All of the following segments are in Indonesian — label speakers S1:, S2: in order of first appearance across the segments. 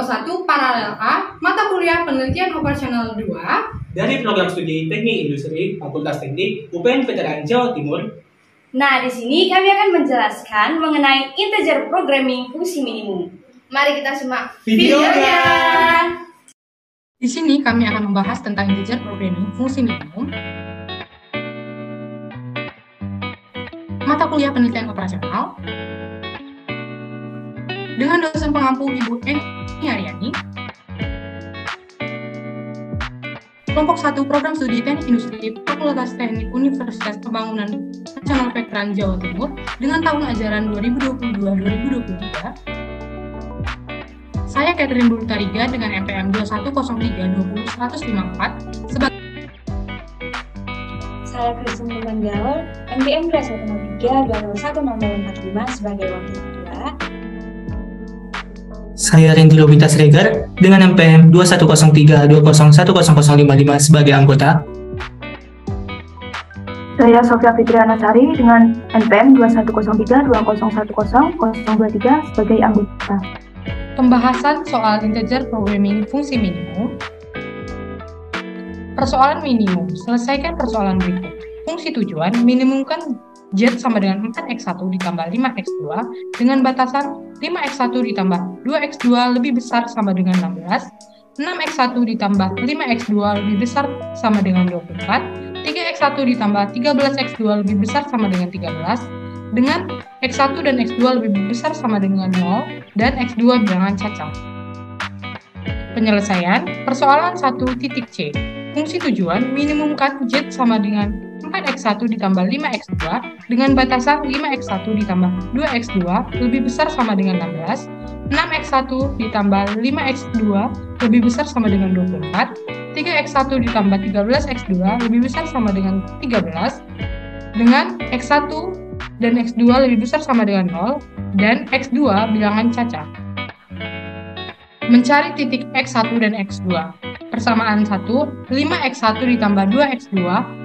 S1: 1 Paralel A, mata kuliah penelitian operasional 2
S2: dari program studi Teknik Industri Fakultas Teknik UPN Veteran Jawa Timur.
S3: Nah, di sini kami akan menjelaskan mengenai integer programming fungsi minimum.
S1: Mari kita simak
S3: videonya.
S4: Di sini kami akan membahas tentang integer programming fungsi minimum, mata kuliah penelitian operasional, dengan dosen pengampu Ibu Eni Aryani, kelompok 1 program studi Teknik Industri Fakultas Teknik Universitas Pembangunan Nasional Veteran Jawa Timur dengan tahun ajaran 2022-2023. Saya Catherine Bulutariga dengan NPM 2103201054 sebagai
S3: Saya Kristen Pemanggaul, NPM 2103201045 sebagai wakil ketua.
S5: Saya Rendy Lobita Sregar dengan NPM 2103201055 sebagai anggota.
S6: Saya Sofia Fitriana Sari dengan NPM 210320101023 sebagai anggota.
S4: pembahasan soal integer programming fungsi minimum. Persoalan minimum, selesaikan persoalan berikut. Fungsi tujuan, minimumkan Z sama dengan 4x1 ditambah 5x2 dengan batasan 5x1 ditambah 2x2 lebih besar sama dengan 16, 6x1 ditambah 5x2 lebih besar sama dengan 24, 3x1 ditambah 13x2 lebih besar sama dengan 13, dengan x1 dan x2 lebih besar sama dengan 0, dan x2 bilangan cacat. Penyelesaian, persoalan 1.c. Fungsi tujuan, minimumkan Z sama dengan 4x1 ditambah 5x2 dengan batasan 5x1 ditambah 2x2 lebih besar sama dengan 16, 6x1 ditambah 5x2 lebih besar sama dengan 24, 3x1 ditambah 13x2 lebih besar sama dengan 13, dengan x1 dan x2 lebih besar sama dengan 0, dan x2 bilangan cacat. Mencari titik x1 dan x2. Persamaan 1, 5x1 ditambah 2x2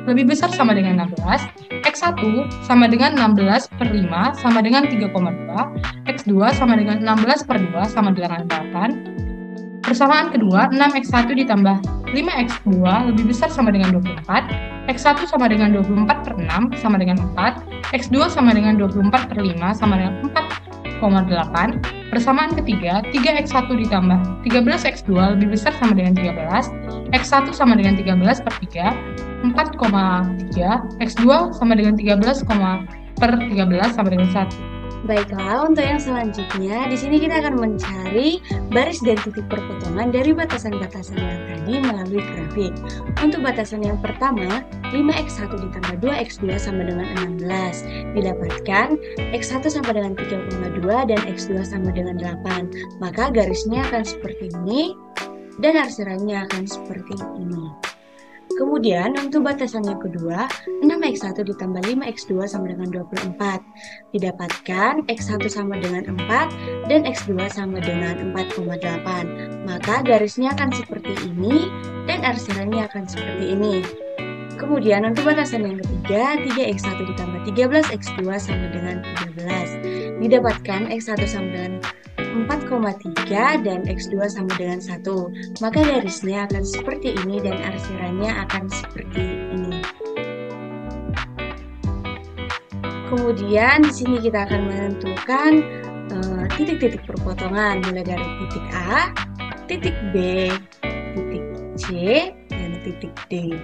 S4: lebih besar sama dengan 16, x1 sama dengan 16 per 5 sama dengan 3,2, x2 sama dengan 16 per 2 sama dengan 8. Persamaan kedua, 6x1 ditambah 5x2 lebih besar sama dengan 24, x1 sama dengan 24 per 6 sama dengan 4, x2 sama dengan 24 per 5 sama dengan 4,8. Persamaan ketiga, 3x1 ditambah 13x2 lebih besar sama dengan 13, x1 sama dengan 13 per 3, 4,3, x2 sama dengan 13, per 13 sama dengan 1.
S3: Baiklah, untuk yang selanjutnya, di sini kita akan mencari baris dan titik perpotongan dari batasan-batasan yang tadi melalui grafik. Untuk batasan yang pertama, 5x1 ditambah 2x2 sama dengan 16. Didapatkan x1 sama dengan 3,2 dan x2 sama dengan 8. Maka garisnya akan seperti ini dan arsirannya akan seperti ini. Kemudian untuk batasan yang kedua, 6x1 ditambah 5x2 sama dengan 24. Didapatkan x1 sama dengan 4 dan x2 sama dengan 4,8. Maka garisnya akan seperti ini dan arsirannya akan seperti ini. Kemudian untuk batasan yang ketiga, 3x1 ditambah 13x2 sama dengan 13. Didapatkan x1 sama dengan 4,3 dan x2 sama dengan 1. Maka garisnya akan seperti ini dan arsirannya akan seperti ini. Kemudian di sini kita akan menentukan titik-titik perpotongan mulai dari titik A, titik B, titik C, dan titik D.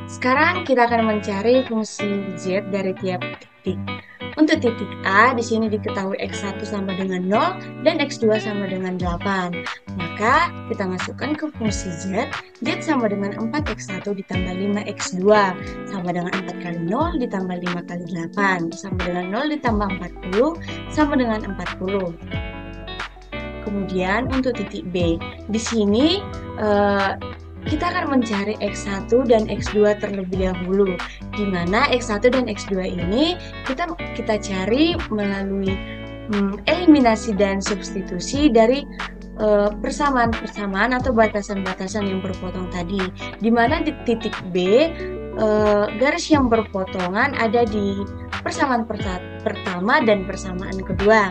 S3: Sekarang kita akan mencari fungsi Z dari tiap titik. Untuk titik A, di sini diketahui x1 sama dengan 0 dan x2 sama dengan 8. Maka kita masukkan ke fungsi Z. Z sama dengan 4x1 ditambah 5x2 sama dengan 4 kali 0 ditambah 5 kali 8 sama dengan 0 ditambah 40 sama dengan 40. Kemudian untuk titik B, di sini kita akan mencari x1 dan x2 terlebih dahulu, di mana x1 dan x2 ini kita cari melalui eliminasi dan substitusi dari persamaan-persamaan atau batasan-batasan yang berpotong tadi, di mana di titik B garis yang berpotongan ada di persamaan pertama dan persamaan kedua.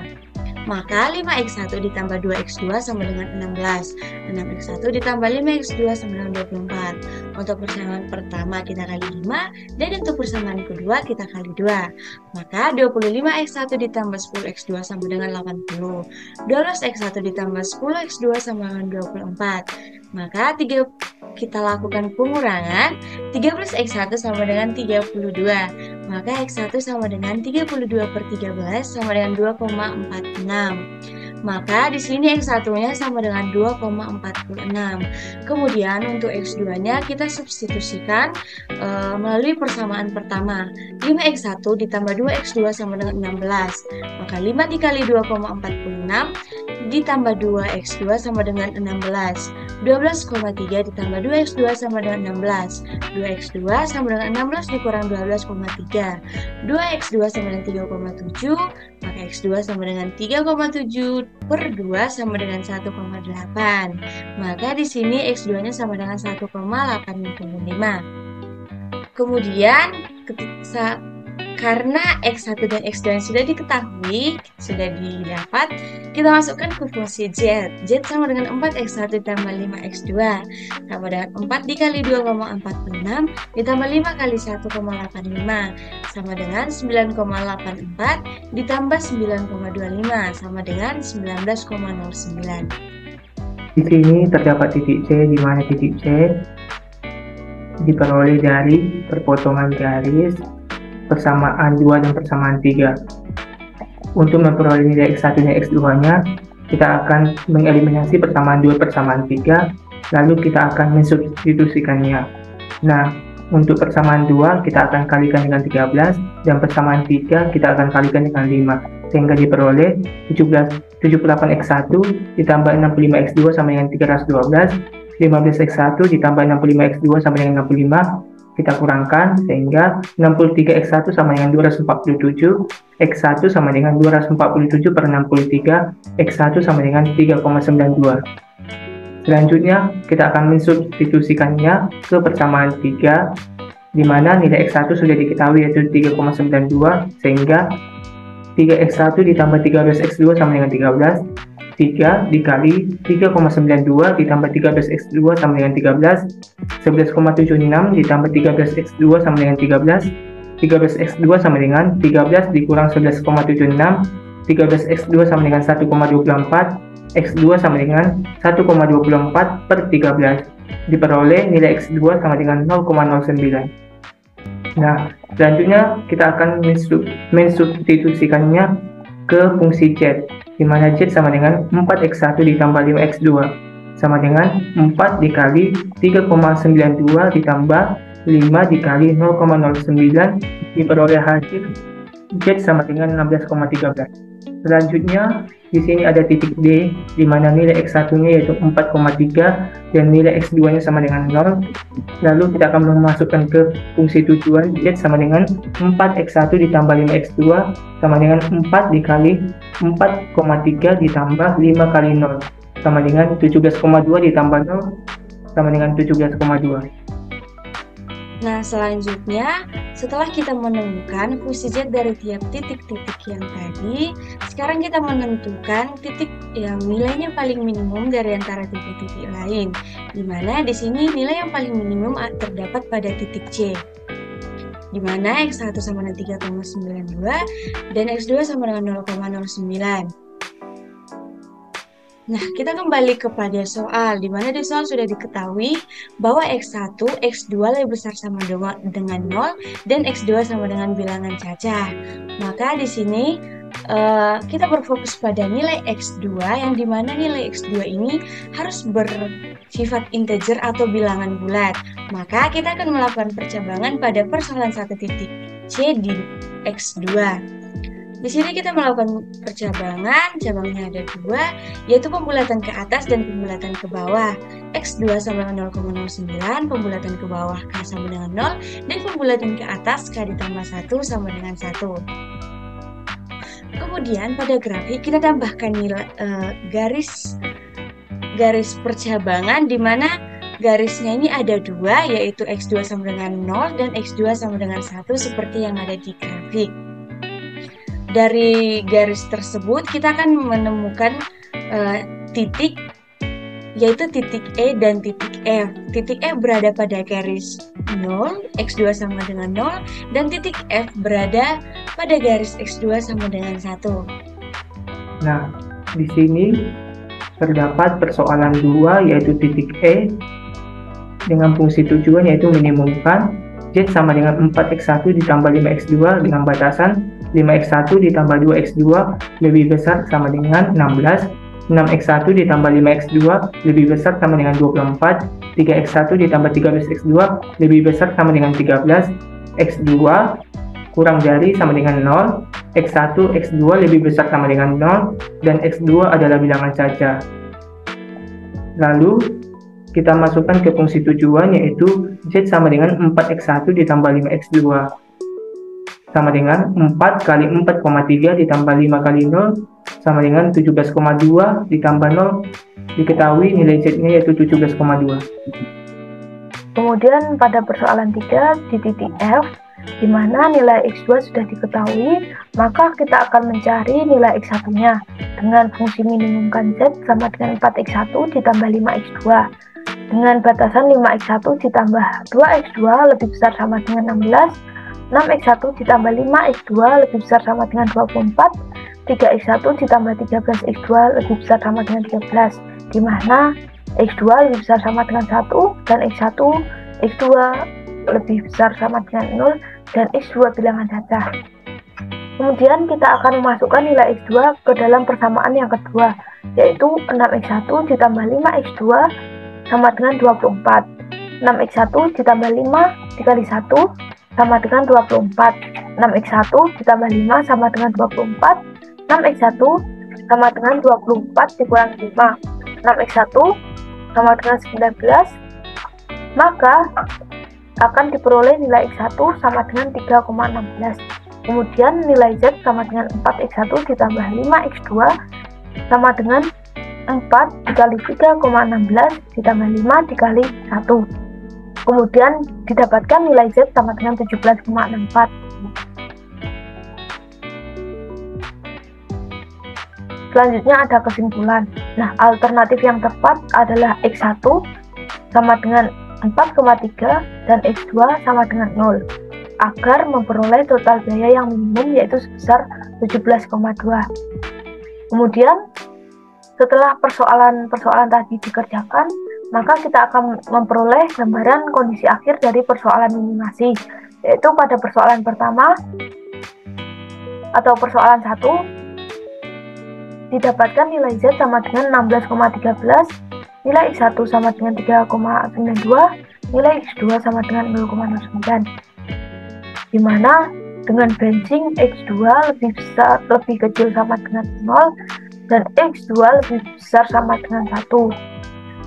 S3: Maka 5x1 ditambah 2x2 sama dengan 16. 6x1 ditambah 5x2 sama dengan 24. Untuk persamaan pertama kita kali 5, dan untuk persamaan kedua kita kali 2. Maka 25x1 ditambah 10x2 sama dengan 80. 12x1 ditambah 10x2 sama dengan 24. Maka kita lakukan pengurangan. 13x1 sama dengan 32. Maka x1 sama dengan 32 per 13 sama dengan 2,46. Maka di sini x1-nya sama dengan 2,46. Kemudian untuk x2-nya kita substitusikan melalui persamaan pertama. 5x1 ditambah 2x2 sama dengan 16. Maka 5 dikali 2,46 ditambah 2x2 sama dengan 16. 12,3 ditambah 2x2 sama dengan 16. 2x2 sama dengan 16 dikurang 12,3. 2x2 sama dengan 3,7. Maka x2 sama dengan 3,7 per 2 sama dengan 1,8. Maka di sini x2-nya sama dengan 1,85. Kemudian karena x1 dan x2 yang sudah diketahui, sudah didapat, kita masukkan ke fungsi z. Z sama dengan 4x1 ditambah 5x2 sama dengan 4 dikali 2,46 ditambah 5 kali 1,85 sama dengan 9,84 ditambah 9,25 sama dengan 19,09.
S7: Di sini terdapat titik C, di mana titik C diperoleh dari perpotongan garis persamaan 2 dan persamaan 3. Untuk memperoleh nilai x1 dan x2-nya, kita akan mengeliminasi persamaan 2 persamaan 3, lalu kita akan mensubstitusikannya. Nah, untuk persamaan 2 kita akan kalikan dengan 13, dan persamaan 3 kita akan kalikan dengan 5, sehingga diperoleh 78x1 ditambah 65x2 sama dengan 312, 15x1 ditambah 65x2 sama dengan 65, kita kurangkan sehingga 63x1 sama dengan 247, x1 sama dengan 247 per 63, x1 sama dengan 3,92. Selanjutnya kita akan mensubstitusikannya ke persamaan 3, di mana nilai x1 sudah diketahui yaitu 3,92, sehingga 3x1 ditambah 13x2 sama dengan 13, 3 dikali 3,92 ditambah 13x2 sama dengan 13, 11,76 ditambah 13x2 sama dengan 13, 13x2 sama dengan 13 dikurang 11,76, 13x2 sama dengan 1,24, x2 sama dengan 1,24 per 13, diperoleh nilai x2 sama dengan 0,09. Nah, selanjutnya kita akan mensubstitusikannya ke fungsi z, di mana z sama dengan 4x1 ditambah 5x2 sama dengan 4 dikali 3,92 ditambah 5 dikali 0,09, diperoleh hasil z sama dengan 16,13. Selanjutnya di sini ada titik D, di mana nilai x1-nya yaitu 4,3 dan nilai x2-nya sama dengan 0. Lalu kita akan memasukkan ke fungsi tujuan, z sama dengan 4x1 ditambah 5x2 sama dengan 4 dikali 4,3 ditambah 5 kali 0 sama dengan 17,2 ditambah 0 sama dengan 17,2.
S3: Nah, selanjutnya setelah kita menemukan fungsi z dari tiap titik-titik yang tadi, sekarang kita menentukan titik yang nilainya paling minimum dari antara titik-titik lain, di mana di sini nilai yang paling minimum terdapat pada titik C, di mana x1 sama dengan 3,92 dan x2 sama dengan 0,09. Nah, kita kembali kepada soal, di mana di soal sudah diketahui bahwa x1, x2 lebih besar sama dengan 0, dan x2 sama dengan bilangan cacah. Maka di sini kita berfokus pada nilai x2, yang dimana nilai x2 ini harus bersifat integer atau bilangan bulat. Maka kita akan melakukan percabangan pada persoalan satu titik C di x2. Di sini kita melakukan percabangan, cabangnya ada dua, yaitu pembulatan ke atas dan pembulatan ke bawah. X2 sama dengan 0,09, pembulatan ke bawah K sama dengan 0, dan pembulatan ke atas K ditambah 1 sama dengan 1. Kemudian pada grafik kita tambahkan nilai garis percabangan, di mana garisnya ini ada dua, yaitu X2 sama dengan 0 dan X2 sama dengan 1 seperti yang ada di grafik. Dari garis tersebut kita akan menemukan titik, yaitu titik E dan titik F. Titik E berada pada garis 0, X2 sama dengan 0, dan titik F berada pada garis X2 sama dengan 1.
S7: Nah, di sini terdapat persoalan 2 yaitu titik E dengan fungsi tujuan yaitu minimumkan Z sama dengan 4x1 ditambah 5x2 dengan batasan 5x1 ditambah 2x2 lebih besar sama dengan 16, 6x1 ditambah 5x2 lebih besar sama dengan 24, 3x1 ditambah 13x2 lebih besar sama dengan 13, x2 kurang dari sama dengan 0, x1, x2 lebih besar sama dengan 0, dan x2 adalah bilangan saja. Lalu kita masukkan ke fungsi tujuan yaitu Z sama dengan 4x1 ditambah 5x2 sama dengan 4 kali 4,3 ditambah 5 kali 0 sama dengan 17,2 ditambah 0, diketahui nilai Z-nya yaitu 17,2.
S6: Kemudian pada persoalan 3 di titik F, di mana nilai X2 sudah diketahui, maka kita akan mencari nilai X1-nya dengan fungsi minimumkan Z sama dengan 4x1 ditambah 5x2 dengan batasan 5x1 ditambah 2x2 lebih besar sama dengan 16, 6x1 ditambah 5x2 lebih besar sama dengan 24, 3x1 ditambah 13x2 lebih besar sama dengan 13, di mana x2 lebih besar sama dengan 1 dan x1, x2 lebih besar sama dengan 0 dan x2 bilangan saja. Kemudian kita akan memasukkan nilai x2 ke dalam persamaan yang kedua, yaitu 6x1 ditambah 5x2 sama dengan 24, 6x1 ditambah 5 dikali 1 sama dengan 24, 6x1 ditambah 5 sama dengan 24, 6x1 sama dengan 24 dikurang 5, 6x1 sama dengan 19, maka akan diperoleh nilai x1 sama dengan 3,16. Kemudian nilai Z sama dengan 4x1 ditambah 5x2 sama dengan 4 dikali 3,16 ditambah 5 dikali 1. Kemudian didapatkan nilai Z sama dengan 17,64. Selanjutnya ada kesimpulan. Nah, alternatif yang tepat adalah X1 sama dengan 4,3 dan X2 sama dengan 0 agar memperoleh total biaya yang minimum yaitu sebesar 17,2. Kemudian setelah persoalan-persoalan tadi dikerjakan, maka kita akan memperoleh gambaran kondisi akhir dari persoalan minimasi, yaitu pada persoalan pertama atau persoalan 1 didapatkan nilai Z sama dengan 16,13, nilai X1 sama dengan 3,92, nilai X2 sama dengan 0,09, di mana dengan benching X2 lebih kecil sama dengan 0 dan X2 lebih besar sama dengan 1.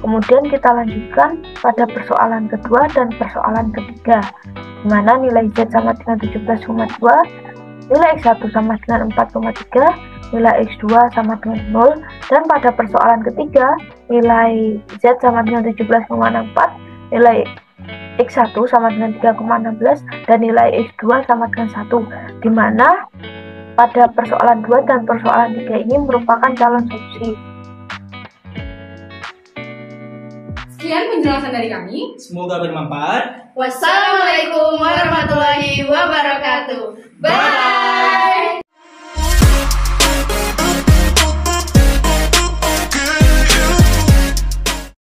S6: Kemudian kita lanjutkan pada persoalan kedua dan persoalan ketiga, di mana nilai Z sama dengan 17,2, nilai X1 sama dengan 4,3, nilai X2 sama dengan 0, dan pada persoalan ketiga, nilai Z sama dengan 17,64, nilai X1 sama dengan 3,16, dan nilai X2 sama dengan 1, di mana pada persoalan 2 dan persoalan 3 ini merupakan calon solusi.
S1: Sekian penjelasan dari kami.
S2: Semoga bermanfaat.
S1: Wassalamualaikum warahmatullahi wabarakatuh. Bye.